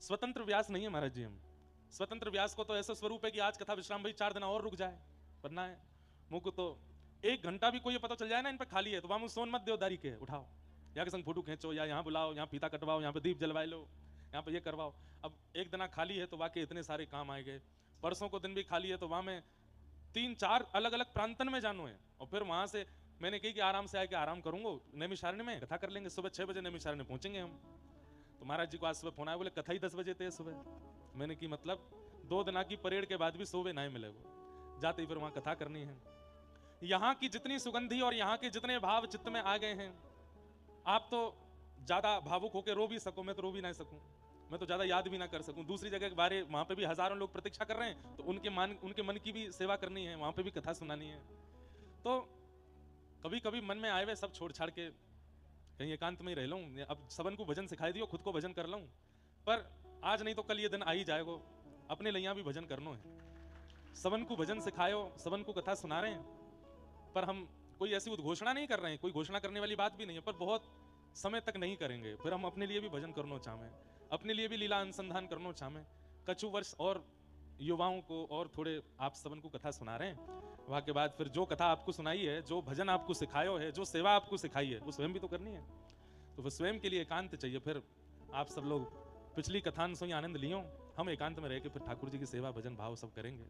स्वतंत्र व्यास नहीं है महाराज जी हम। स्वतंत्र व्यास को तो ऐसा स्वरूप है कि आज कथा विश्राम भाई 4 दिन और रुक जाए, वरना है मुझको तो 1 घंटा भी कोई पता चल जाए ना इन पर खाली है तो वहां सोन मत देवदारी के उठाओ, यहाँ के संग फोटो खींचो, या यहाँ बुलाओ, यहाँ फीता कटवाओ, यहाँ पे दीप जलवाए लो, यहाँ पे ये करवाओ। अब एक दिन खाली है तो वाकई इतने सारे काम आए गए। परसों को दिन भी खाली है तो वहां में 3-4 अलग अलग प्रांतन में जानो है, और फिर वहां से मैंने कही कि आराम से आके आराम करूंगा, नैमिषारण्य में कथा कर लेंगे, सुबह 6 बजे नैमिषारण्य पहुंचेंगे हम। तो महाराज जी को आज सुबह फोन आया, बोले कथा ही 10 बजे थे सुबह। मैंने की मतलब 2 दिन की परेड के बाद भी सुबह नहीं मिले, वो जाते ही फिर वहां कथा करनी है। यहाँ की जितनी सुगंधी और यहाँ के जितने भाव चित्त में आ गए हैं, आप तो ज्यादा भावुक होकर रो भी सको, मैं तो रो भी ना सकूं, मैं तो ज्यादा याद भी ना कर सकूं। दूसरी जगह के बारे वहां पे भी हजारों लोग प्रतीक्षा कर रहे हैं, तो उनके मन की भी सेवा करनी है, वहां पे भी कथा सुनानी है। तो कभी कभी मन में आए हुए सब छोड़ छाड़ के कहीं एकांत में ही रह लूं। अब सबन को भजन सिखाई दियो, खुद को भजन कर लूं, पर आज नहीं तो कल ये दिन आ ही जाएगा, अपने लिया भी भजन करना है। सबन को भजन सिखायो, सबन को कथा सुना रहे हैं, पर हम कोई ऐसी उद्घोषणा नहीं कर रहे हैं, कोई घोषणा करने वाली बात भी नहीं है, पर बहुत समय तक नहीं करेंगे। फिर हम अपने लिए भी भजन करना चाहें, अपने लिए भी लीला अनुसंधान करना चाहें। कछु वर्ष और युवाओं को और थोड़े आप सबन को कथा सुना रहे हैं, वहां के बाद फिर जो कथा आपको सुनाई है, जो भजन आपको सिखायो है, जो सेवा आपको सिखाई है, वो स्वयं भी तो करनी है। तो फिर स्वयं के लिए एकांत चाहिए। फिर आप सब लोग पिछली कथान से ही आनंद लियो, हम एकांत में रह के फिर ठाकुर जी की सेवा भजन भाव सब करेंगे।